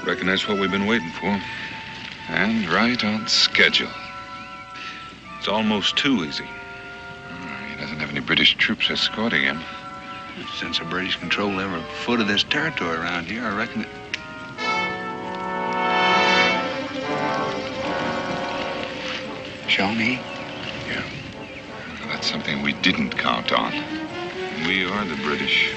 Reckon that's what we've been waiting for. And right on schedule. It's almost too easy. He doesn't have any British troops escorting him. Since the British control every foot of this territory around here, I reckon it... Shawnee? Yeah. Well, that's something we didn't count on. We are the British.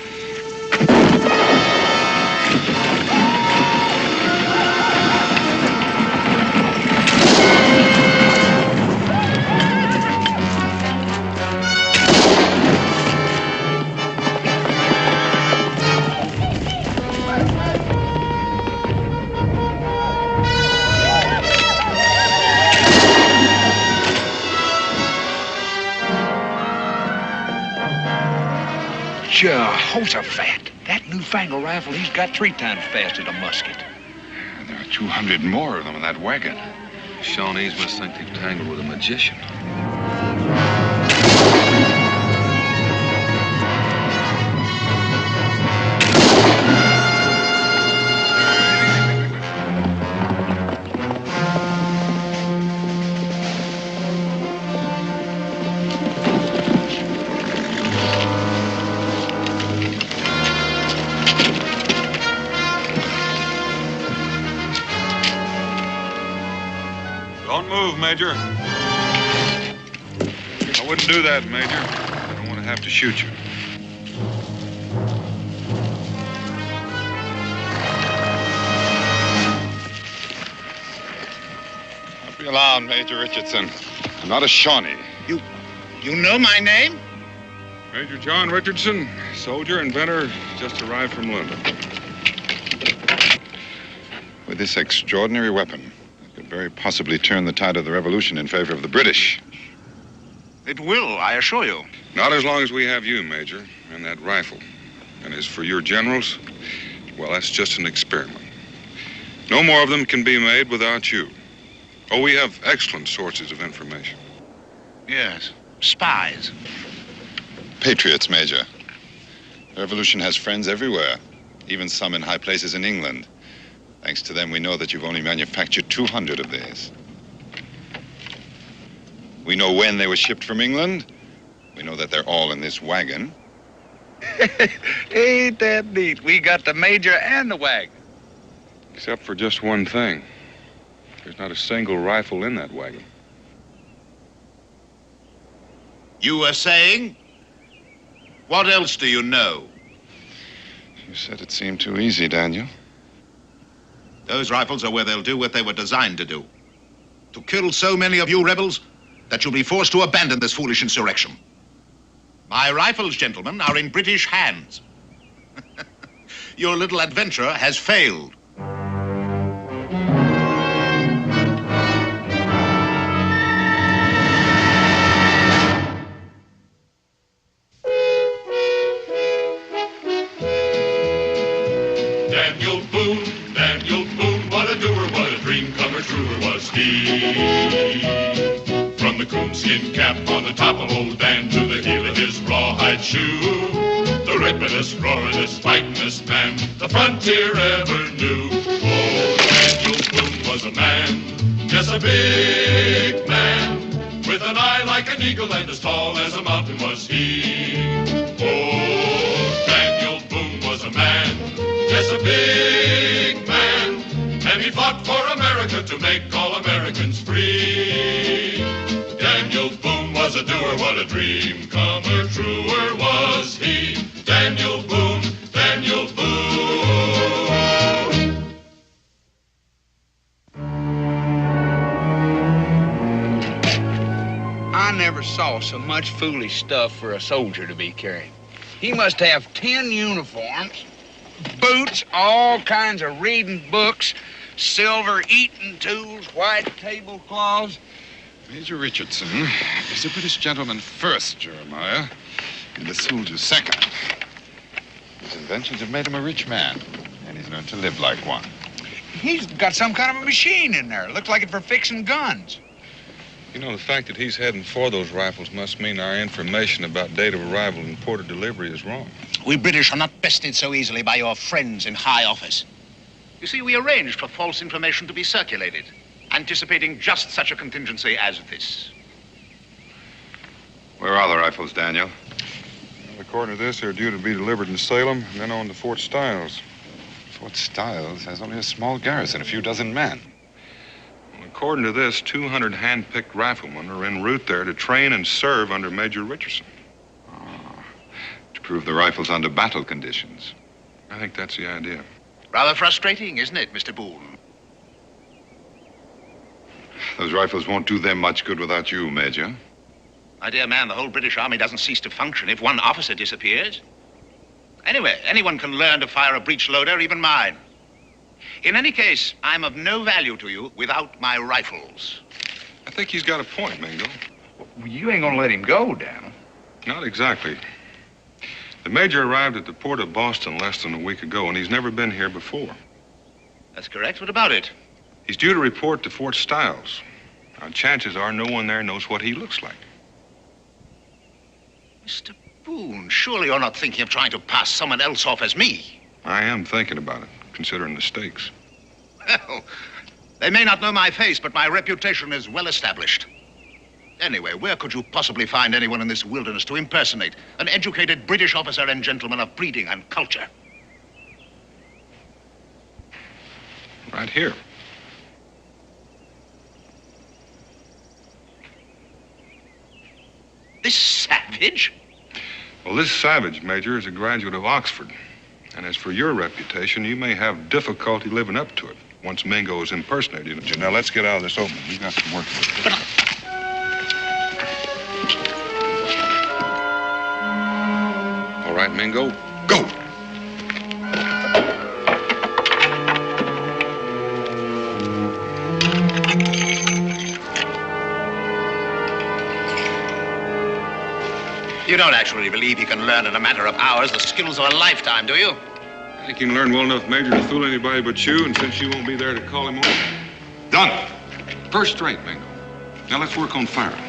Jehoshaphat, that newfangled rifle, he's got 3 times faster than a musket. And there are 200 more of them in that wagon. The Shawnees must think they've tangled with a magician. Don't move, Major. I wouldn't do that, Major. I don't want to have to shoot you. Don't be alarmed, Major Richardson. I'm not a Shawnee. You know my name? Major John Richardson, soldier, inventor, just arrived from London. With this extraordinary weapon, it could very possibly turn the tide of the revolution in favor of the British. It will, I assure you. Not as long as we have you, Major, and that rifle. And as for your generals, well, that's just an experiment. No more of them can be made without you. Oh, we have excellent sources of information. Yes, spies. Patriots, Major. The revolution has friends everywhere, even some in high places in England. Thanks to them, we know that you've only manufactured 200 of these. We know when they were shipped from England. We know that they're all in this wagon. Ain't that neat? We got the major and the wagon. Except for just one thing. There's not a single rifle in that wagon. You were saying? What else do you know? You said it seemed too easy, Daniel. Those rifles are where they'll do what they were designed to do. To kill so many of you rebels that you'll be forced to abandon this foolish insurrection. My rifles, gentlemen, are in British hands. Your little adventure has failed. Daniel Boone, what a doer, what a dream comer, truer was he. From the coonskin cap on the top of old Dan to the heel of his rawhide shoe, the ripperest, roaringest, fightingest man the frontier ever knew. Oh, Daniel Boone was a man, yes, a big man, with an eye like an eagle and as tall as a mountain was he. Oh, Daniel Boone was a man, yes, a big man, and he fought for America to make all Americans free. Daniel Boone was a doer, what a dream comer, truer was he. Daniel Boone, Daniel Boone. I never saw so much foolish stuff for a soldier to be carrying. He must have 10 uniforms, boots, all kinds of reading books, silver eating tools, white tablecloths. Major Richardson is a British gentleman first, Jeremiah, and the soldier second. His inventions have made him a rich man, and he's learned to live like one. He's got some kind of a machine in there. Looks like it for fixing guns. You know, the fact that he's heading for those rifles must mean our information about date of arrival and port of delivery is wrong. We British are not bested so easily by your friends in high office. You see, we arranged for false information to be circulated, anticipating just such a contingency as this. Where are the rifles, Daniel? Well, according to this, they're due to be delivered in Salem and then on to Fort Stiles. Fort Stiles has only a small garrison, a few dozen men. Well, according to this, 200 hand-picked riflemen are en route there to train and serve under Major Richardson. To prove the rifles under battle conditions. I think that's the idea. Rather frustrating, isn't it, Mr. Boone? Those rifles won't do them much good without you, Major. My dear man, the whole British Army doesn't cease to function if one officer disappears. Anyway, anyone can learn to fire a breech loader, even mine. In any case, I'm of no value to you without my rifles. I think he's got a point, Mingo. Well, you ain't gonna let him go, Daniel. Not exactly. The Major arrived at the port of Boston less than a week ago, and he's never been here before. That's correct. What about it? He's due to report to Fort Stiles. Now, chances are no one there knows what he looks like. Mr. Boone, surely you're not thinking of trying to pass someone else off as me. I am thinking about it, considering the stakes. Well, they may not know my face, but my reputation is well established. Anyway, where could you possibly find anyone in this wilderness to impersonate an educated British officer and gentleman of breeding and culture? Right here. This savage? Well, this savage, Major, is a graduate of Oxford. And as for your reputation, you may have difficulty living up to it once Mingo is impersonated you. Now, let's get out of this opening. We've got some work to do. All right, Mingo, go. You don't actually believe he can learn in a matter of hours the skills of a lifetime, do you? I think he can learn well enough, Major, to fool anybody but you, and since you won't be there to call him on. Done. First rate, Mingo. Now let's work on firing.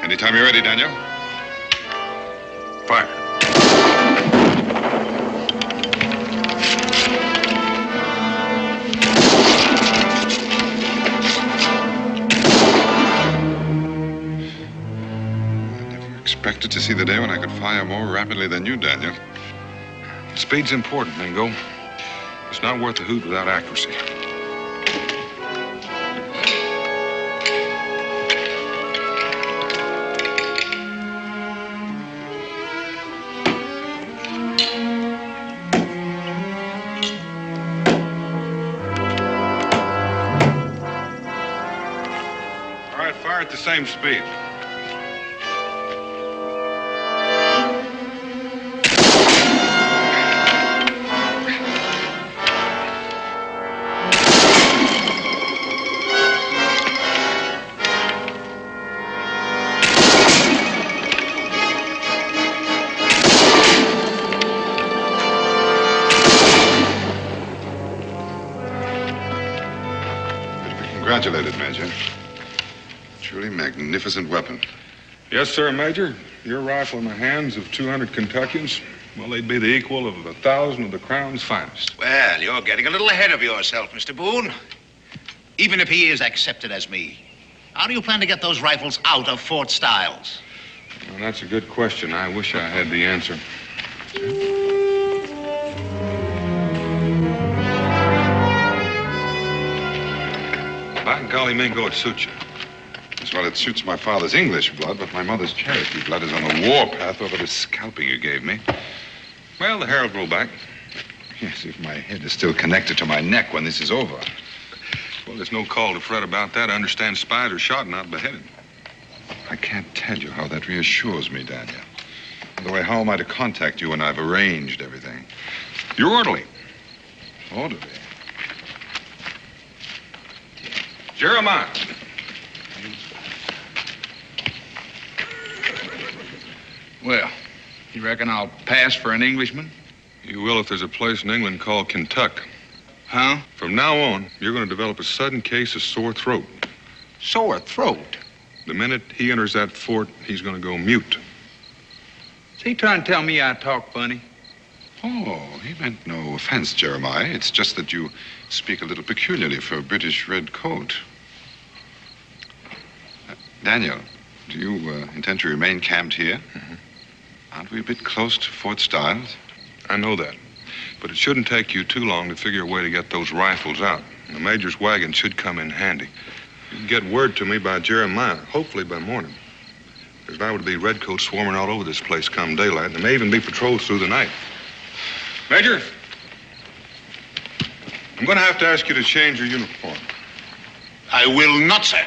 Anytime you're ready, Daniel. Fire. I never expected to see the day when I could fire more rapidly than you, Daniel. Speed's important, Mingo. It's not worth a hoot without accuracy. Fire at the same speed. You're to be congratulated, Major. Truly magnificent weapon. Yes, sir, Major. Your rifle in the hands of 200 Kentuckians, well, they'd be the equal of 1,000 of the Crown's finest. Well, you're getting a little ahead of yourself, Mr. Boone. Even if he is accepted as me, how do you plan to get those rifles out of Fort Stiles? Well, that's a good question. I wish I had the answer. By golly, Mingo, it suits you. Well, it suits my father's English blood, but my mother's Cherokee blood is on the warpath over the scalping you gave me. Well, the hair will grow back. Yes, if my head is still connected to my neck when this is over. Well, there's no call to fret about that. I understand spies are shot, not beheaded. I can't tell you how that reassures me, Daniel. By the way, how am I to contact you when I've arranged everything? You're orderly. Orderly? Yes. Jeremiah. Well, you reckon I'll pass for an Englishman? You will if there's a place in England called Kentucky. Huh? From now on, you're going to develop a sudden case of sore throat. Sore throat? The minute he enters that fort, he's going to go mute. Is he trying to tell me I talk funny? Oh, he meant no offense, Jeremiah. It's just that you speak a little peculiarly for a British red coat. Daniel, do you intend to remain camped here? Mm-hmm. Aren't we a bit close to Fort Stiles? I know that. But it shouldn't take you too long to figure a way to get those rifles out. The major's wagon should come in handy. You can get word to me by Jeremiah, hopefully by morning. There's liable to be redcoats swarming all over this place come daylight, and there may even be patrols through the night. Major, I'm going to have to ask you to change your uniform. I will not, sir.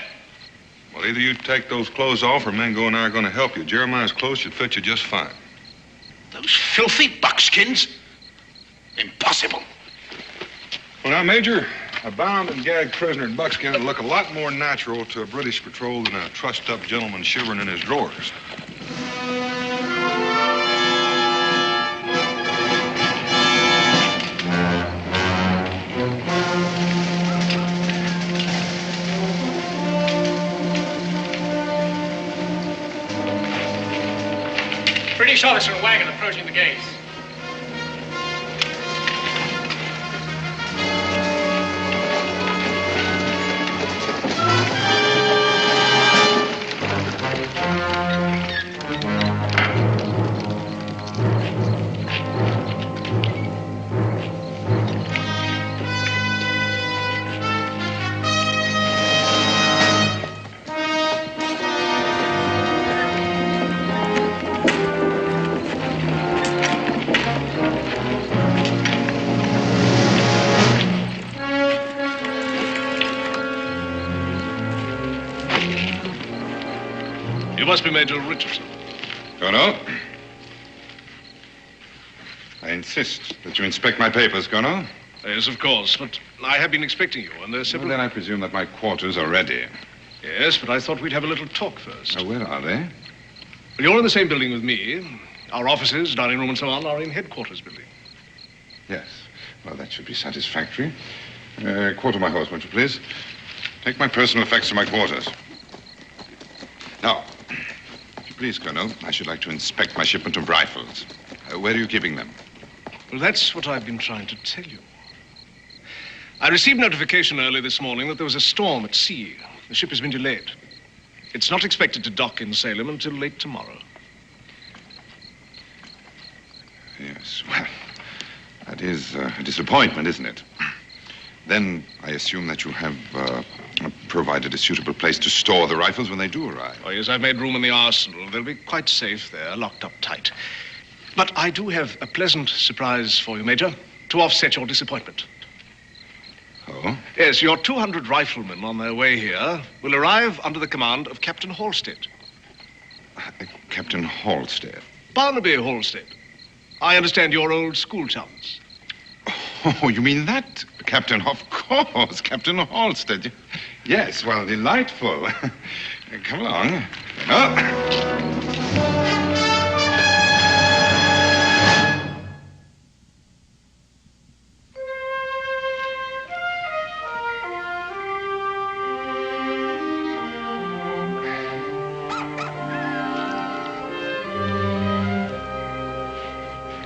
Well, either you take those clothes off or Mingo and I are going to help you. Jeremiah's clothes should fit you just fine. Those filthy buckskins? Impossible. Well, now, Major, a bound and gagged prisoner in buckskin would look a lot more natural to a British patrol than a trussed-up gentleman shivering in his drawers. British officer and wagon approaching the gates. You must be Major Richardson. Colonel? I insist that you inspect my papers, Colonel. Yes, of course, but I have been expecting you, and there's several... Well, then I presume that my quarters are ready. Yes, but I thought we'd have a little talk first. Where are they? Well, you're in the same building with me. Our offices, dining room, and so on are in headquarters building. Yes. Well, that should be satisfactory. Quarter my horse, won't you, please? Take my personal effects to my quarters. Now, if you please, Colonel, I should like to inspect my shipment of rifles. Where are you keeping them? Well, that's what I've been trying to tell you. I received notification early this morning that there was a storm at sea. The ship has been delayed. It's not expected to dock in Salem until late tomorrow. Yes, well, that is a disappointment, isn't it? Then I assume that you have provided a suitable place to store the rifles when they do arrive. Oh, yes, I've made room in the arsenal. They'll be quite safe there, locked up tight. But I do have a pleasant surprise for you, Major, to offset your disappointment. Oh? Yes, your 200 riflemen on their way here will arrive under the command of Captain Halstead. Captain Halstead? Barnaby Halstead. I understand you're old school chums. Oh, you mean that? Captain, of course, Captain Halstead. Yes, well, delightful. Come along.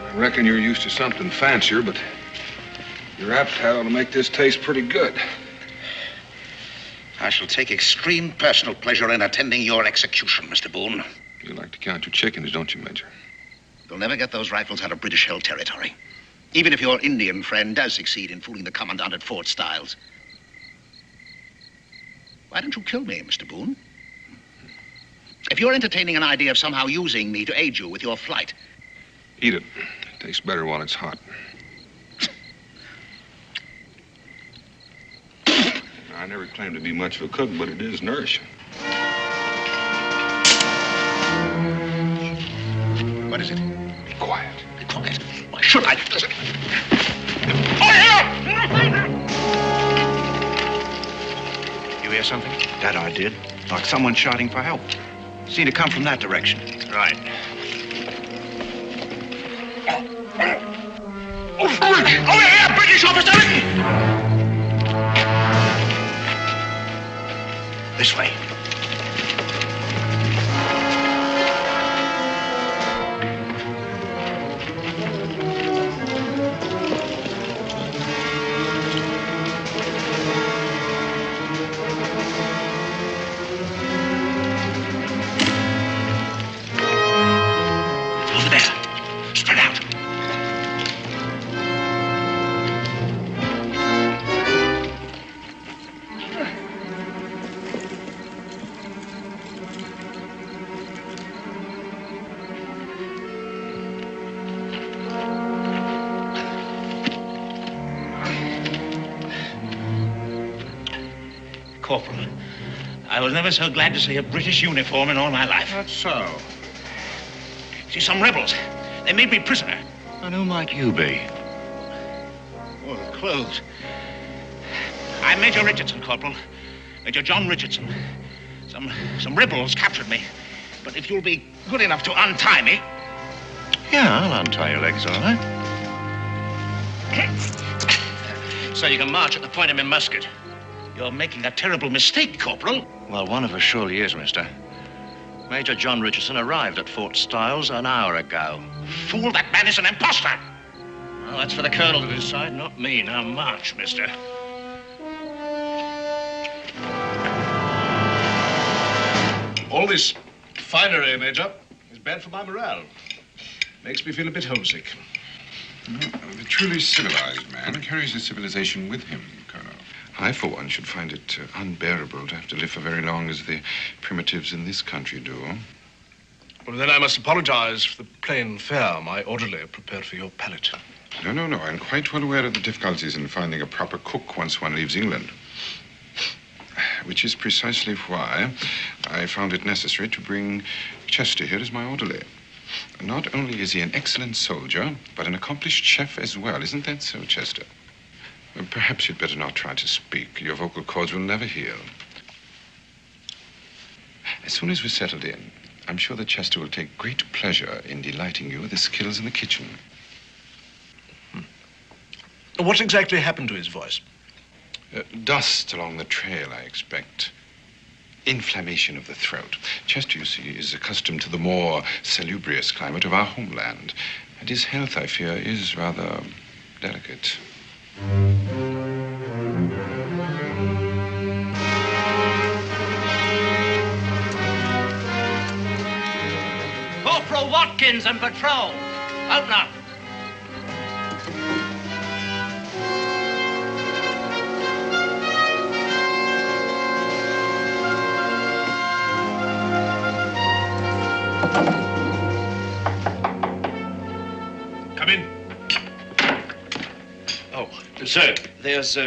I reckon you're used to something fancier, but your appetite ought to make this taste pretty good. I shall take extreme personal pleasure in attending your execution, Mr. Boone. You like to count your chickens, don't you, Major? You'll never get those rifles out of British-held territory. Even if your Indian friend does succeed in fooling the commandant at Fort Stiles. Why don't you kill me, Mr. Boone? If you're entertaining an idea of somehow using me to aid you with your flight... Eat it. It tastes better while it's hot. I never claimed to be much of a cook, but it is nourishing. What is it? Be quiet. Be quiet. Why should I? You hear something? That I did. Like someone shouting for help. Seemed to come from that direction. Right. Over here, British officer! This way. Over there. Spread out. Corporal, I was never so glad to see a British uniform in all my life. That's so. See, some rebels. They made me prisoner. And who might you be? Oh, the clothes. I'm Major Richardson, Corporal. Major John Richardson. Some rebels captured me. But if you'll be good enough to untie me... Yeah, I'll untie your legs, all right. So you can march at the point of my musket. You're making a terrible mistake, Corporal. Well, one of us surely is, mister. Major John Richardson arrived at Fort Stiles an hour ago. Fool, that man is an impostor. Well, that's for the colonel to decide, not me. Now march, mister. All this finery, Major, is bad for my morale. Makes me feel a bit homesick. The truly civilized man carries his civilization with him, Colonel. I, for one, should find it unbearable to have to live for very long as the primitives in this country do. Well, then I must apologize for the plain fare my orderly prepared for your palate. No. I'm quite well aware of the difficulties in finding a proper cook once one leaves England. Which is precisely why I found it necessary to bring Chester here as my orderly. Not only is he an excellent soldier, but an accomplished chef as well. Isn't that so, Chester? Perhaps you'd better not try to speak. Your vocal cords will never heal. As soon as we're settled in, I'm sure that Chester will take great pleasure in delighting you with his skills in the kitchen. What exactly happened to his voice? Dust along the trail, I expect. Inflammation of the throat. Chester, you see, is accustomed to the more salubrious climate of our homeland. And his health, I fear, is rather delicate. Corporal Watkins and patrol. Open up. Come in. Oh, sir, there's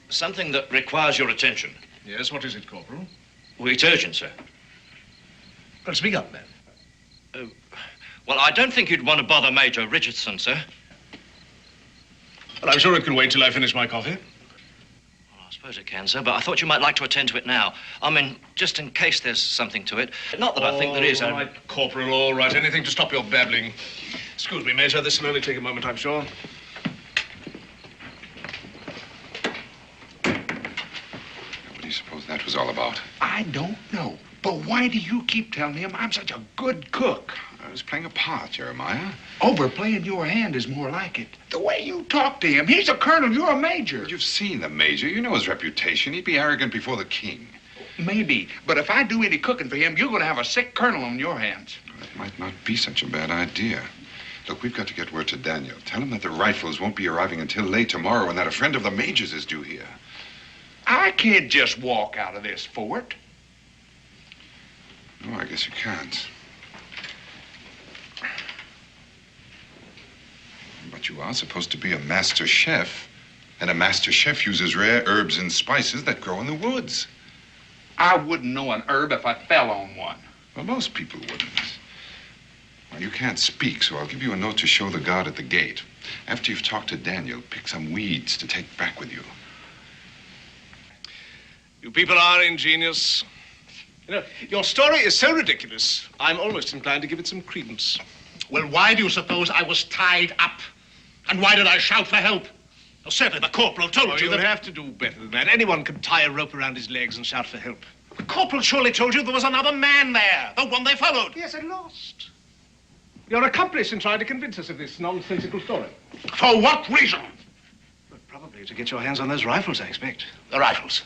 something that requires your attention. Yes, what is it, Corporal? Well, it's urgent, sir. Well, speak up, man. Well, I don't think you'd want to bother Major Richardson, sir. Well, I'm sure it can wait till I finish my coffee. Well, I suppose it can, sir, but I thought you might like to attend to it now. I mean, just in case there's something to it. Not that I think there is. All right, Corporal, all right. Anything to stop your babbling. Excuse me, Major. This will only take a moment, I'm sure. What do you suppose that was all about? I don't know. But why do you keep telling him I'm such a good cook? I was playing a part, Jeremiah. Overplaying your hand is more like it. The way you talk to him, he's a colonel, you're a major. You've seen the major. You know his reputation. He'd be arrogant before the king. Maybe, but if I do any cooking for him, you're going to have a sick colonel on your hands. That might not be such a bad idea. Look, we've got to get word to Daniel. Tell him that the rifles won't be arriving until late tomorrow and that a friend of the major's is due here. I can't just walk out of this fort. No, I guess you can't. But you are supposed to be a master chef, and a master chef uses rare herbs and spices that grow in the woods. I wouldn't know an herb if I fell on one. Well, most people wouldn't. Well, you can't speak, so I'll give you a note to show the guard at the gate. After you've talked to Daniel, pick some weeds to take back with you. You people are ingenious. You know, your story is so ridiculous, I'm almost inclined to give it some credence. Well, why do you suppose I was tied up? And why did I shout for help? Well, certainly the corporal told you you'll that... have to do better than that. Anyone can tie a rope around his legs and shout for help. The corporal surely told you there was another man there, the one they followed. Yes, and lost. Your accomplice in trying to convince us of this nonsensical story. For what reason? Well, probably to get your hands on those rifles, I expect. The rifles?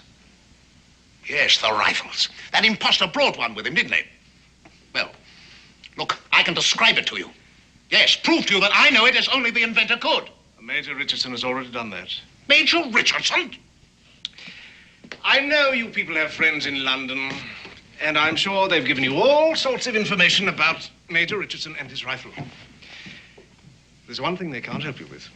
Yes, the rifles. That impostor brought one with him, didn't he? Well, look, I can describe it to you. Yes, prove to you that I know it as only the inventor could. Major Richardson has already done that. Major Richardson? I know you people have friends in London, and I'm sure they've given you all sorts of information about Major Richardson and his rifle. There's one thing they can't help you with.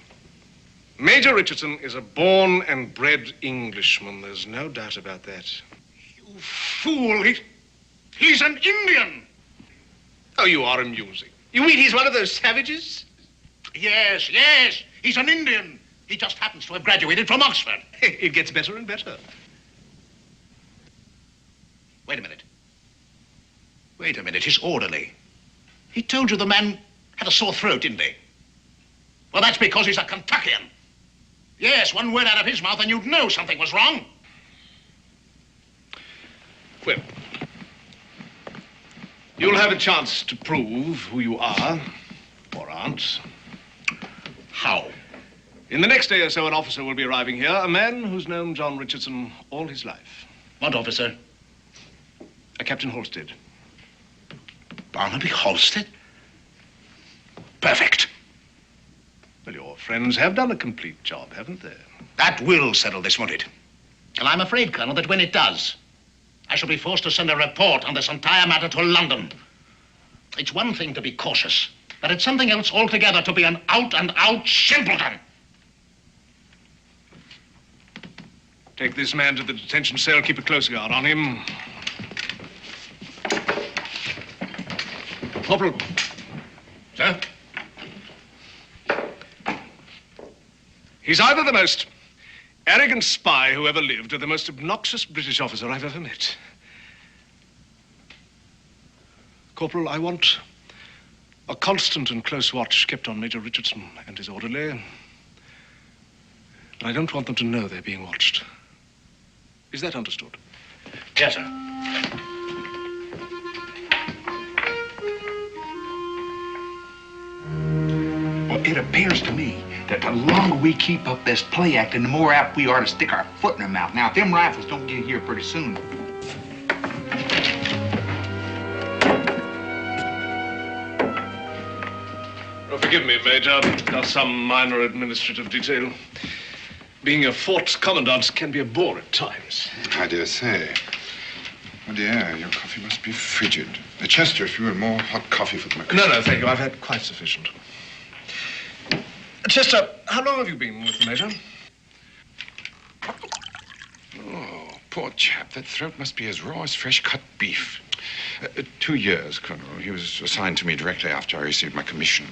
Major Richardson is a born and bred Englishman. There's no doubt about that. You fool! He's an Indian! Oh, you are amusing. You mean he's one of those savages? Yes, yes. He's an Indian. He just happens to have graduated from Oxford. It gets better and better. Wait a minute. Wait a minute. His orderly. He told you the man had a sore throat, didn't he? Well, that's because he's a Kentuckian. Yes, one word out of his mouth and you'd know something was wrong. Well, you'll have a chance to prove who you are, or aren't. How? In the next day or so, an officer will be arriving here, a man who's known John Richardson all his life. What officer? A Captain Halstead. Barnaby Halstead? Perfect. Well, your friends have done a complete job, haven't they? That will settle this, won't it? And I'm afraid, Colonel, that when it does, I shall be forced to send a report on this entire matter to London. It's one thing to be cautious, but it's something else altogether to be an out-and-out simpleton. Take this man to the detention cell, keep a close guard on him. Corporal. Sir? He's either the most arrogant spy who ever lived or the most obnoxious British officer I've ever met. Corporal, I want a constant and close watch kept on Major Richardson and his orderly. But I don't want them to know they're being watched. Is that understood? Yes, sir. Well, it appears to me that the longer we keep up this play acting, the more apt we are to stick our foot in their mouth. Now, if them rifles don't get here pretty soon. Oh, forgive me, Major. Just some minor administrative detail. Being a fort commandant can be a bore at times. I dare say. Oh, dear, your coffee must be frigid. Chester, if you had more hot coffee for the... No, thank you. I've had quite sufficient. Chester, how long have you been with the Major? Oh, poor chap. That throat must be as raw as fresh-cut beef. 2 years, Colonel. He was assigned to me directly after I received my commission.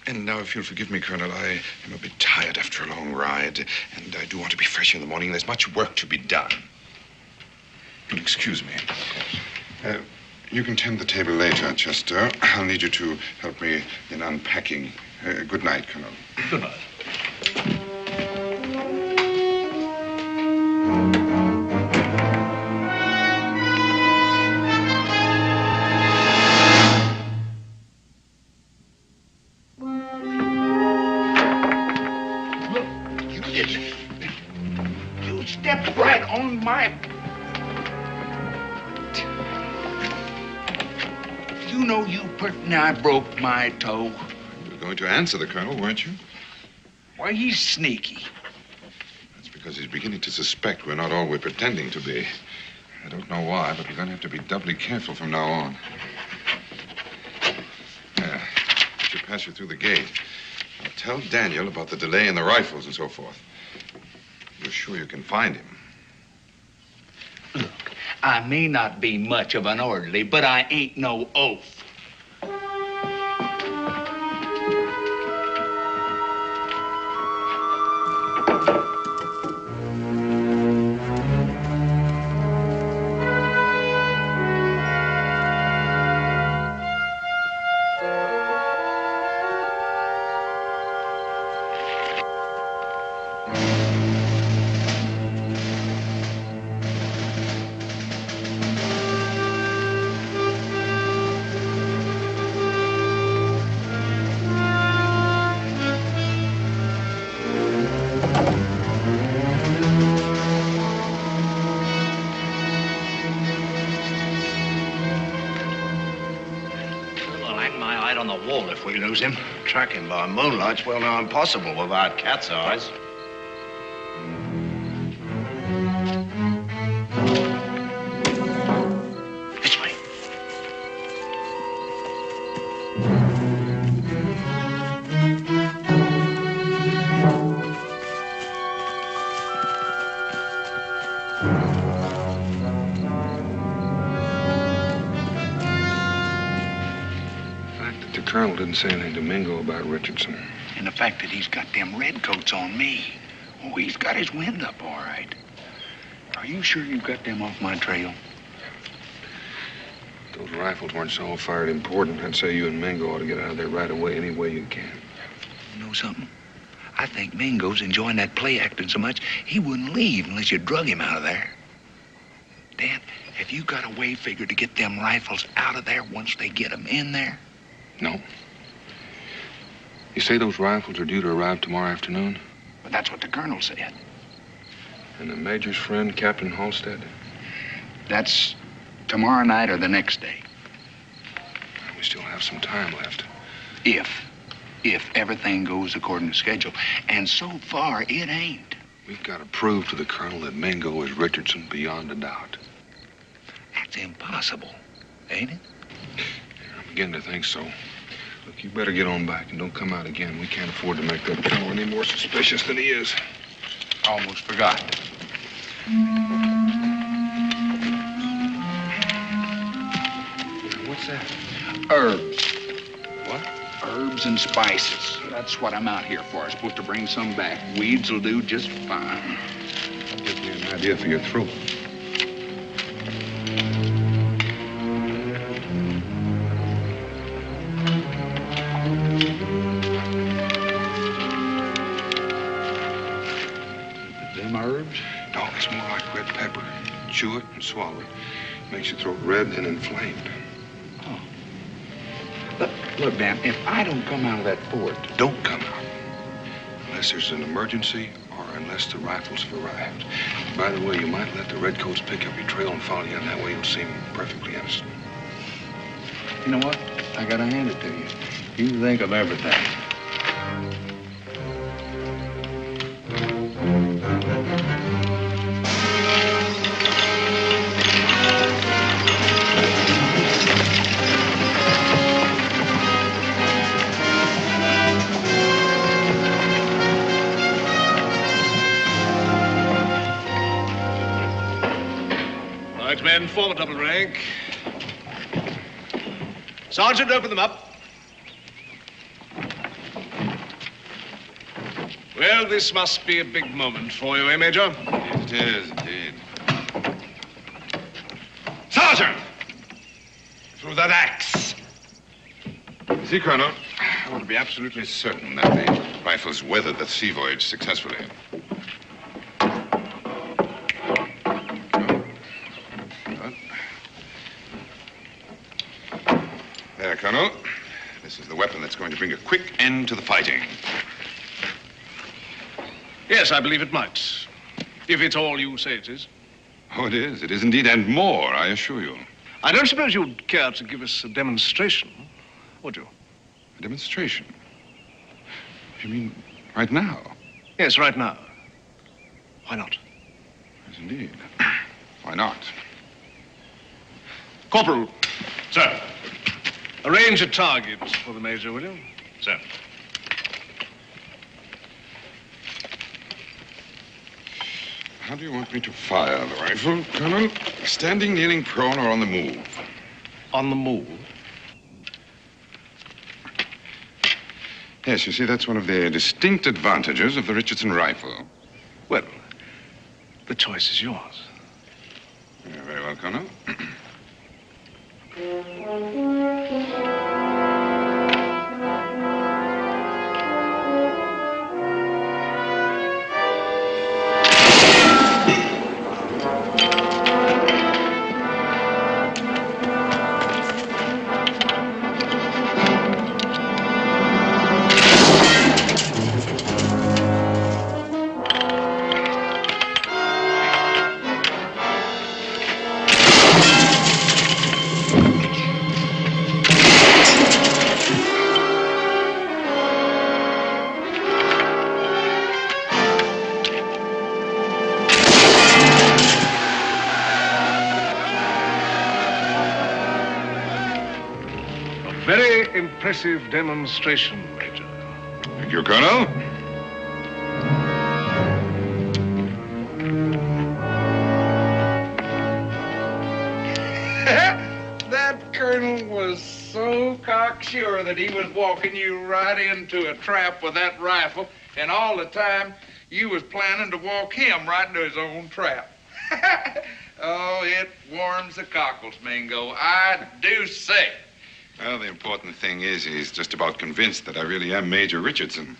And now, if you'll forgive me, Colonel, I am a bit tired after a long ride, and I do want to be fresh in the morning. There's much work to be done. You'll excuse me. You can tend the table later, Chester. I'll need you to help me in unpacking. Good night, Colonel. Good night. You stepped right on my... You know you pretty nigh broke my toe. You were going to answer the Colonel, weren't you? Why, he's sneaky. That's because he's beginning to suspect we're not all we're pretending to be. I don't know why, but we're going to have to be doubly careful from now on. I should pass you through the gate. I'll tell Daniel about the delay in the rifles and so forth. You're sure you can find him? Look, I may not be much of an orderly, but I ain't no oaf. On the wall if we lose him. Tracking by moonlight's well now impossible without cat's eyes. This way. The colonel didn't say anything to Mingo about Richardson. And the fact that he's got them redcoats on me. Oh, he's got his wind up all right. Are you sure you got them off my trail? If those rifles weren't so fired important, I'd say you and Mingo ought to get out of there right away any way you can. You know something? I think Mingo's enjoying that play acting so much, he wouldn't leave unless you drug him out of there. Dan, have you got a way figured to get them rifles out of there once they get them in there? No. You say those rifles are due to arrive tomorrow afternoon? But that's what the colonel said. And the major's friend, Captain Halstead? That's tomorrow night or the next day. We still have some time left. If everything goes according to schedule. And so far, it ain't. We've got to prove to the colonel that Mingo is Richardson beyond a doubt. That's impossible, ain't it? I'm beginning to think so. Look, you better get on back and don't come out again. We can't afford to make that colonel any more suspicious than he is. Almost forgot. What's that? Herbs. What? Herbs and spices. That's what I'm out here for. I'm supposed to bring some back. Weeds will do just fine. That gives me an idea for your throat. Them herbs? No, it's more like red pepper. Chew it and swallow it. Makes your throat red and inflamed. Oh. Look, Dan, if I don't come out of that fort... Don't come out. Unless there's an emergency or unless the rifles have arrived. By the way, you might let the redcoats pick up your trail and follow you, and that way you'll seem perfectly innocent. You know what? I gotta hand it to you. You think of everything. Right, men, form a double rank. Sergeant, open them up. Well, this must be a big moment for you, eh, Major? It is, indeed. Sergeant! Through that axe! See, Colonel, I want to be absolutely certain that the rifles weathered the sea voyage successfully. There, Colonel. This is the weapon that's going to bring a quick end to the fighting. Yes, I believe it might. If it's all you say it is. Oh, it is. It is indeed, and more, I assure you. I don't suppose you'd care to give us a demonstration, would you? A demonstration? You mean right now? Yes, right now. Why not? Yes, indeed. Why not? Corporal. Sir. Arrange a target for the Major, will you? Sir. How do you want me to fire the rifle, Colonel? Standing, kneeling, prone, or on the move? On the move? Yes, you see, that's one of the distinct advantages of the Richardson rifle. Well, the choice is yours. Yeah, very well, Colonel. impressive demonstration, Major. Thank you, Colonel. That colonel was so cocksure that he was walking you right into a trap with that rifle, and all the time you was planning to walk him right into his own trap. Oh, it warms the cockles, Mingo. I do say. Well, the important thing is he's just about convinced that I really am Major Richardson.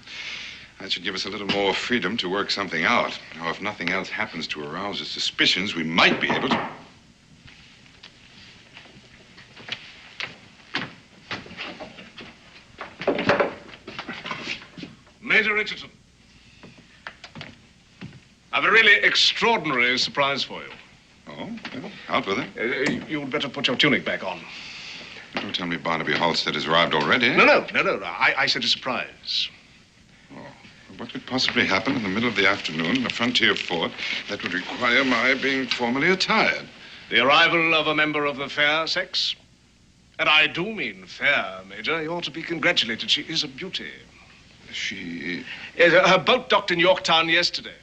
That should give us a little more freedom to work something out. Or if nothing else happens to arouse his suspicions, we might be able to... Major Richardson, I've a really extraordinary surprise for you. Oh, well, out with it. You'd better put your tunic back on. Don't tell me Barnaby Halstead has arrived already. No. I said a surprise. Oh, what could possibly happen in the middle of the afternoon in a frontier fort that would require my being formally attired? The arrival of a member of the fair sex. And I do mean fair, Major. You ought to be congratulated. She is a beauty. She... Yes, her boat docked in Yorktown yesterday.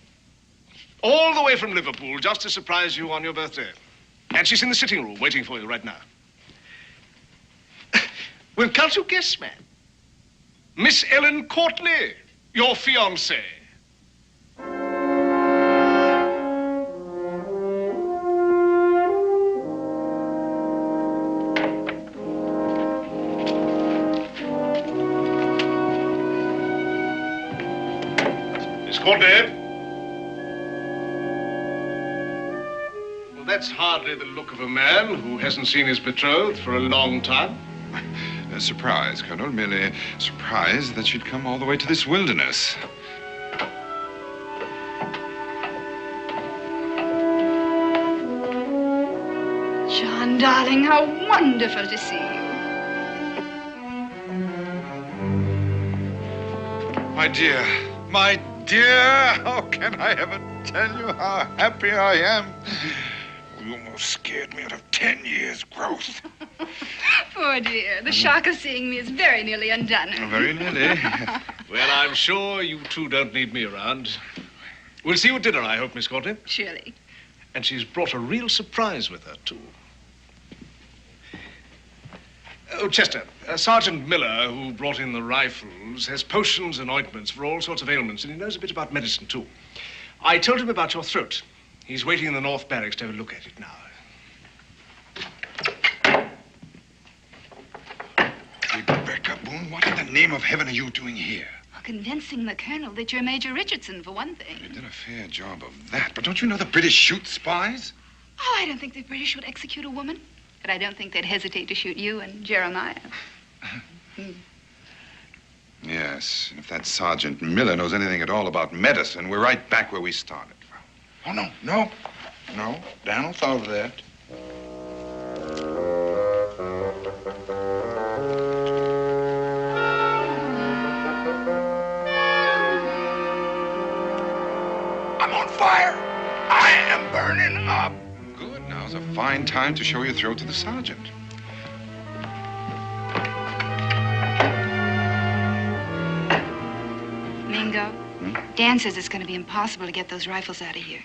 All the way from Liverpool, just to surprise you on your birthday. And she's in the sitting room waiting for you right now. Well, can't you guess, man? Miss Ellen Courtney, your fiancée. Miss Courtney? Well, that's hardly the look of a man who hasn't seen his betrothed for a long time. A surprise, Colonel. Merely surprised that she'd come all the way to this wilderness. John, darling, how wonderful to see you. My dear, how can I ever tell you how happy I am? You almost scared me out of 10 years' growth. Poor dear. The shock of seeing me is very nearly undone. Very nearly. Well, I'm sure you two don't need me around. We'll see you at dinner, I hope, Miss Courtney. Surely. And she's brought a real surprise with her, too. Oh, Chester, Sergeant Miller, who brought in the rifles, has potions and ointments for all sorts of ailments, and he knows a bit about medicine, too. I told him about your throat. He's waiting in the North Barracks to have a look at it now. Rebecca Boone, what in the name of heaven are you doing here? Well, convincing the colonel that you're Major Richardson, for one thing. You did a fair job of that, but don't you know the British shoot spies? Oh, I don't think the British would execute a woman. But I don't think they'd hesitate to shoot you and Jeremiah. Yes, and if that Sergeant Miller knows anything at all about medicine, we're right back where we started. Oh, no. Dan will solve that. I'm on fire. I am burning up. Good. Now's a fine time to show your throat to the sergeant. Mingo, Dan says it's going to be impossible to get those rifles out of here.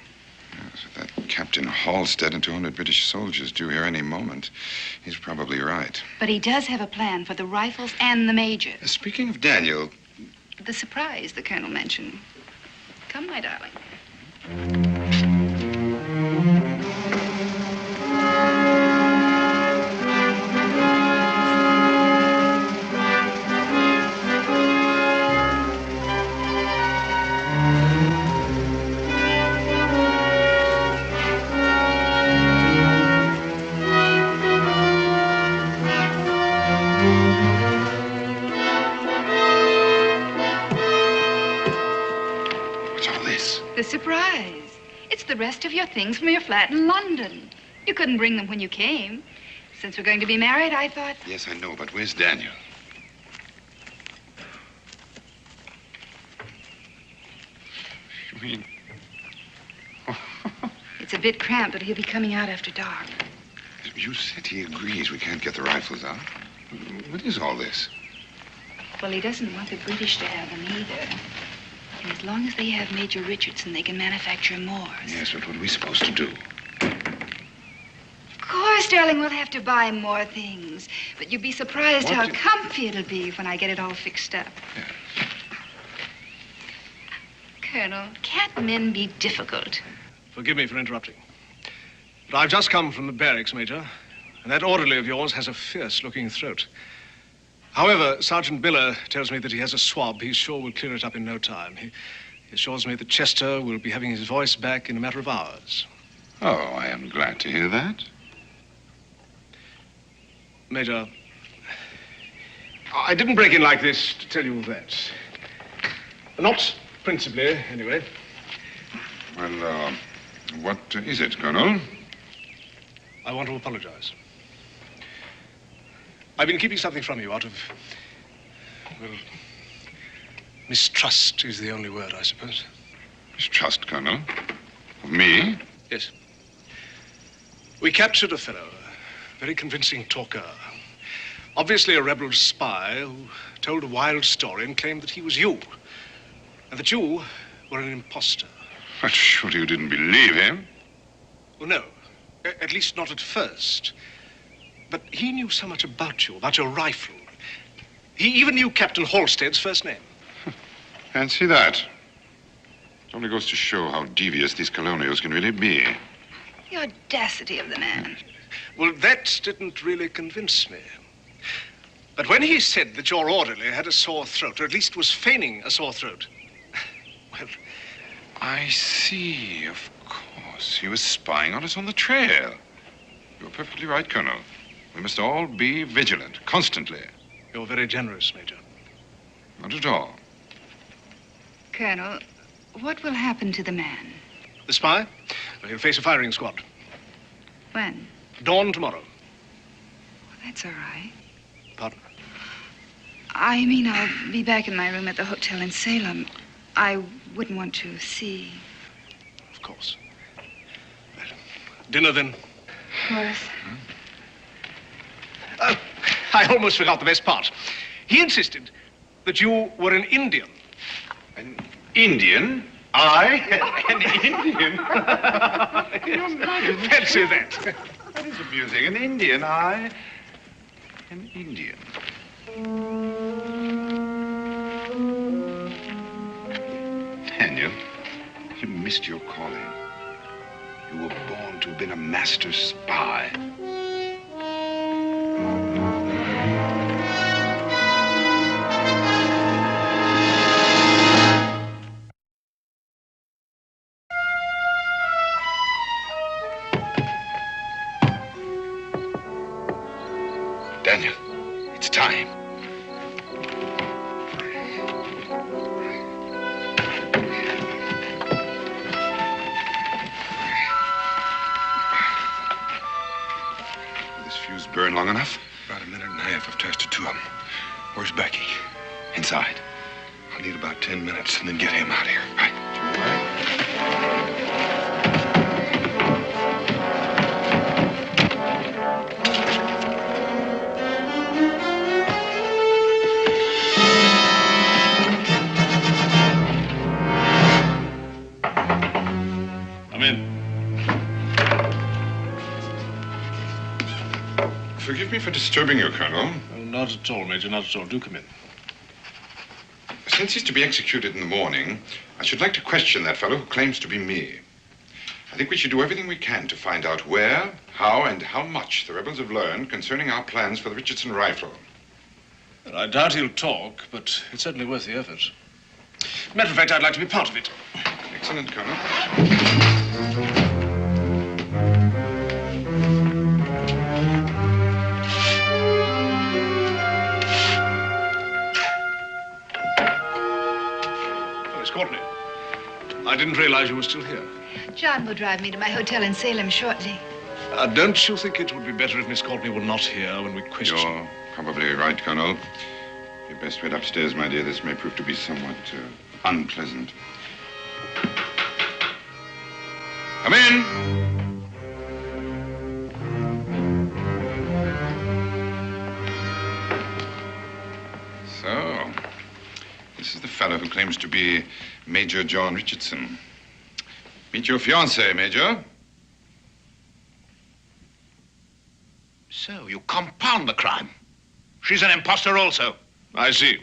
Yes, with that Captain Halstead and 200 British soldiers due here any moment, he's probably right. But he does have a plan for the rifles and the Major. Speaking of Daniel... The surprise the colonel mentioned. Come, my darling. The surprise. It's the rest of your things from your flat in London. You couldn't bring them when you came. Since we're going to be married, I thought... Yes, I know, but where's Daniel? You mean... It's a bit cramped, but he'll be coming out after dark. You said he agrees we can't get the rifles out. What is all this? Well, he doesn't want the British to have them either. And as long as they have Major Richardson, they can manufacture more. Yes, but what are we supposed to do? Of course, darling, we'll have to buy more things. But you'd be surprised how comfy it'll be when I get it all fixed up. Yeah. Colonel, can't men be difficult? Forgive me for interrupting. But I've just come from the barracks, Major, and that orderly of yours has a fierce-looking throat. However, Sergeant Biller tells me that he has a swab he's sure will clear it up in no time. He assures me that Chester will be having his voice back in a matter of hours. Oh, I am glad to hear that. Major, I didn't break in like this to tell you that. Not principally, anyway. Well, what is it, Colonel? I want to apologize. I've been keeping something from you out of, well, mistrust is the only word, I suppose. Mistrust, Colonel? Of me? Yes. We captured a fellow, a very convincing talker. Obviously a rebel spy who told a wild story and claimed that he was you, and that you were an impostor. But surely you didn't believe him? Well, no. At least not at first. But he knew so much about you, about your rifle. He even knew Captain Halstead's first name. Fancy that. It only goes to show how devious these colonials can really be. The audacity of the man. Well, that didn't really convince me. But when he said that your orderly had a sore throat, or at least was feigning a sore throat, well... I see, of course. He was spying on us on the trail. You're perfectly right, Colonel. We must all be vigilant, constantly. You're very generous, Major. Not at all. Colonel, what will happen to the man? The spy? Well, he'll face a firing squad. When? Dawn tomorrow. Well, that's all right. Pardon? I mean, I'll be back in my room at the hotel in Salem. I wouldn't want to see. Of course. Well, dinner, then? Of course. I almost forgot the best part. He insisted that you were an Indian. An Indian? I? An Indian? Fancy that. That is amusing. An Indian, I? An Indian. Daniel, you missed your calling. You were born to have been a master spy. Daniel, it's time. Will this fuse burn long enough? About a minute and a half. I've tested two of them. Where's Becky? Inside. I'll need about 10 minutes and then get him out of here. Right. Come in. Forgive me for disturbing you, Colonel. Oh, not at all, Major, not at all. Do come in. Since he's to be executed in the morning, I should like to question that fellow who claims to be me. I think we should do everything we can to find out where, how, and how much the rebels have learned concerning our plans for the Richardson rifle. Well, I doubt he'll talk, but it's certainly worth the effort. Matter of fact, I'd like to be part of it. Excellent, Colonel. Miss Courtney, I didn't realize you were still here. John will drive me to my hotel in Salem shortly. Don't you think it would be better if Miss Courtney were not here when we question? You're probably right, Colonel. You'd best wait upstairs, my dear. This may prove to be somewhat unpleasant. Come in. So, fellow who claims to be Major John Richardson. Meet your fiancée, Major. So, you compound the crime. She's an impostor also. I see.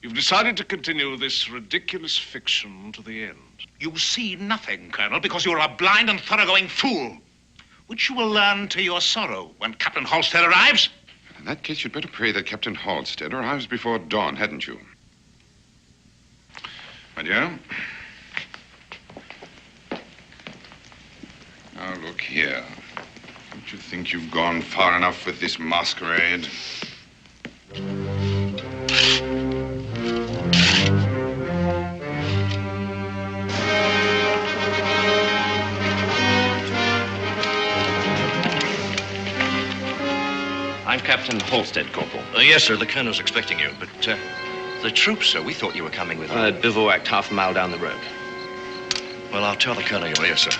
You've decided to continue this ridiculous fiction to the end. You see nothing, Colonel, because you're a blind and thoroughgoing fool, which you will learn to your sorrow when Captain Halstead arrives. In that case, you'd better pray that Captain Halstead arrives before dawn, hadn't you? My dear. Now, look here. Don't you think you've gone far enough with this masquerade? I'm Captain Halstead, Corporal. Yes, sir. The Colonel's expecting you, but the troops, sir, we thought you were coming with them. Bivouacked half a mile down the road. Well, I'll tell the Colonel you're here, sir.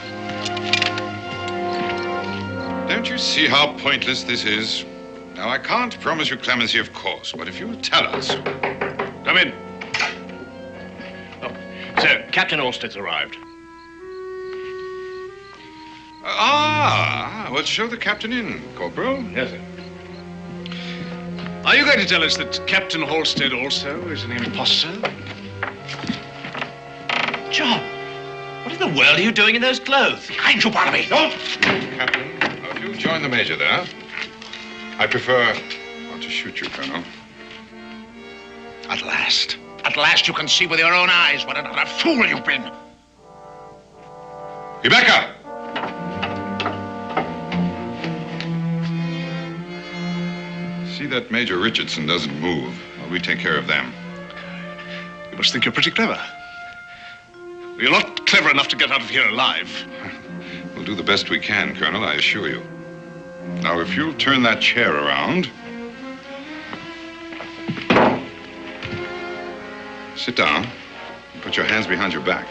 Don't you see how pointless this is? Now, I can't promise you clemency, of course, but if you'll tell us... Come in. Oh, sir, Captain Halstead's arrived. Well, show the captain in, Corporal. Yes, sir. Are you going to tell us that Captain Halstead also is an impostor? John, what in the world are you doing in those clothes? Behind you, Barnaby. Don't! Captain, if you'll join the Major there. I prefer not to shoot you, Colonel. At last you can see with your own eyes what another fool you've been. Rebecca! See that Major Richardson doesn't move while we take care of them. You must think you're pretty clever. You're not clever enough to get out of here alive. We'll do the best we can, Colonel, I assure you. Now, if you'll turn that chair around. Sit down and put your hands behind your back.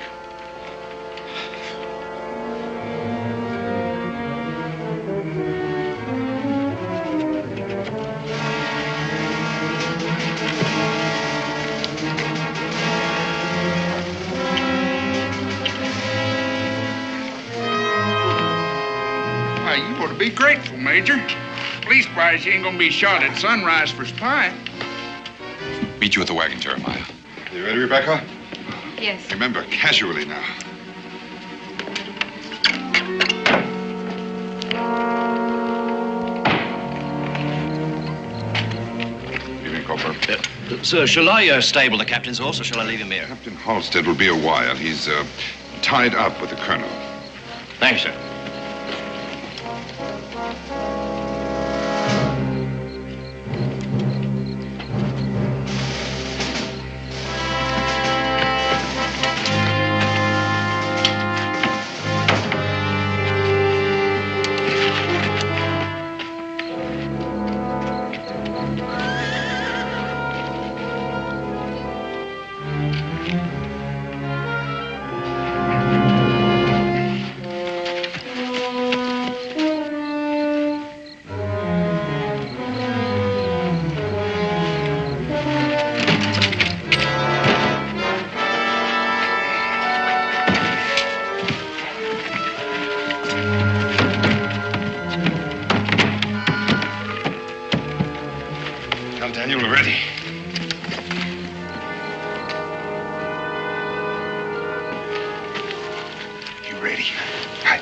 Why, you ought to be grateful, Major. Leastwise, you ain't gonna be shot at sunrise for spying. Meet you at the wagon, Jeremiah. You ready, Rebecca? Yes. Remember, casually now. Evening, Corporal. Sir, shall I stable the captain's horse, or shall I leave him here? Captain Halstead will be a while. He's tied up with the colonel. Thanks, sir. Daniel, we're ready. You ready? Right.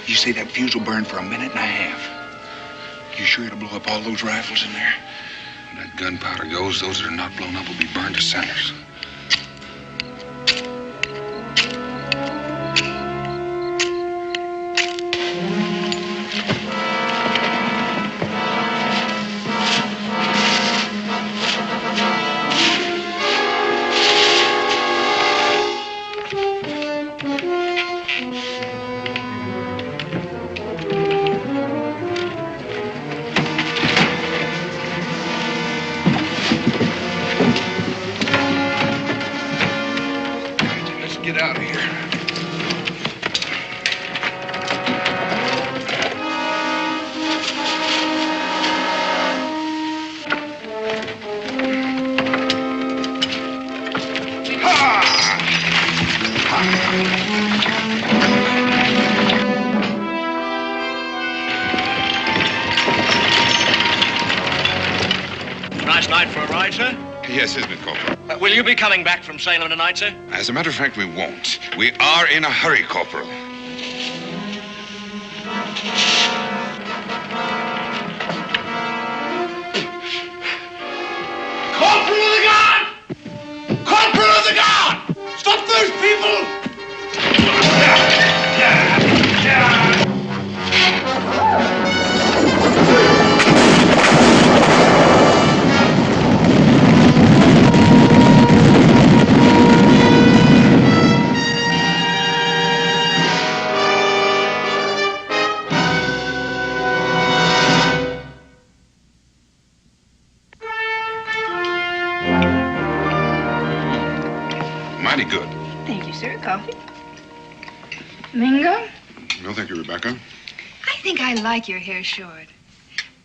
You say that fuse will burn for a minute and a half. You sure it'll blow up all those rifles in there? When that gunpowder goes, those that are not blown up will be burned to cinders. Get out of here. Nice night for a ride, sir. Yes, isn't it, Corporal? Will you be coming back from Salem tonight, sir? As a matter of fact, we won't. We are in a hurry, Corporal. Corporal of the Guard! Corporal of the Guard! Stop those people! Mighty good. Thank you, sir. Coffee? Mingo? No, thank you, Rebecca. I think I like your hair short.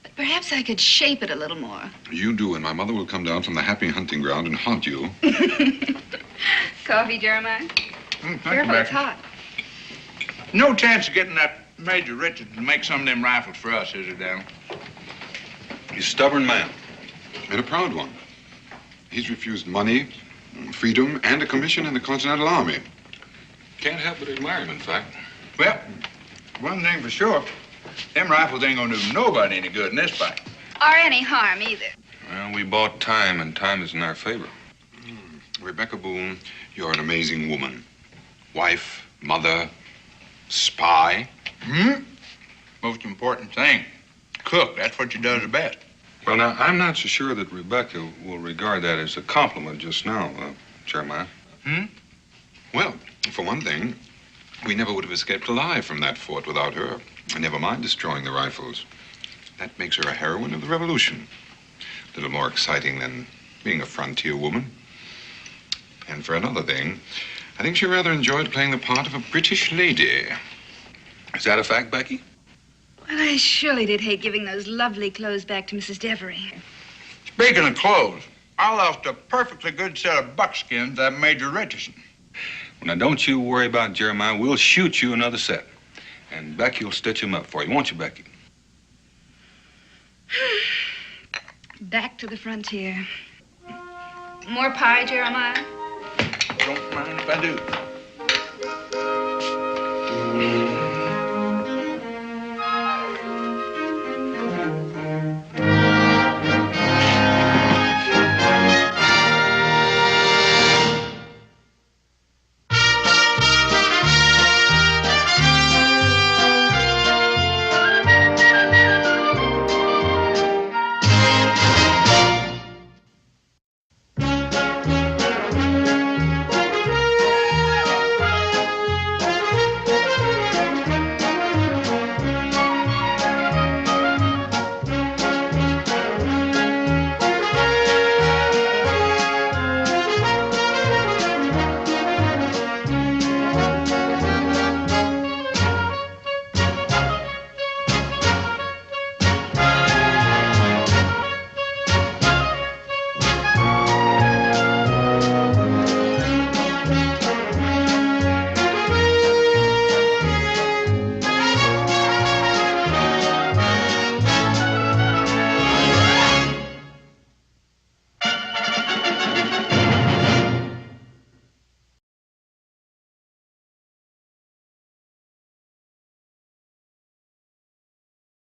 But perhaps I could shape it a little more. You do, and my mother will come down from the happy hunting ground and haunt you. Coffee, Jeremiah? Careful, it's hot. No chance of getting that Major Richard to make some of them rifles for us, is there, Dan? He's a stubborn man. And a proud one. He's refused money, freedom, and a commission in the Continental Army. Can't help but admire him, in fact. Well, one thing for sure, them rifles ain't gonna do nobody any good in this fight. Or any harm, either. Well, we bought time, and time is in our favor. Rebecca Boone, you're an amazing woman. Wife, mother, spy. Most important thing, cook. That's what she does the best. Well, now, I'm not so sure that Rebecca will regard that as a compliment just now, Jeremiah. Well, for one thing, we never would have escaped alive from that fort without her. Never mind destroying the rifles. That makes her a heroine of the revolution. A little more exciting than being a frontier woman. And for another thing, I think she rather enjoyed playing the part of a British lady. Is that a fact, Becky? Well, I surely did hate giving those lovely clothes back to Mrs. Devery. Speaking of clothes, I lost a perfectly good set of buckskins to that Major Richardson. Well, now, don't you worry about Jeremiah. We'll shoot you another set. And Becky will stitch them up for you, won't you, Becky? Back to the frontier. More pie, Jeremiah? Don't mind if I do.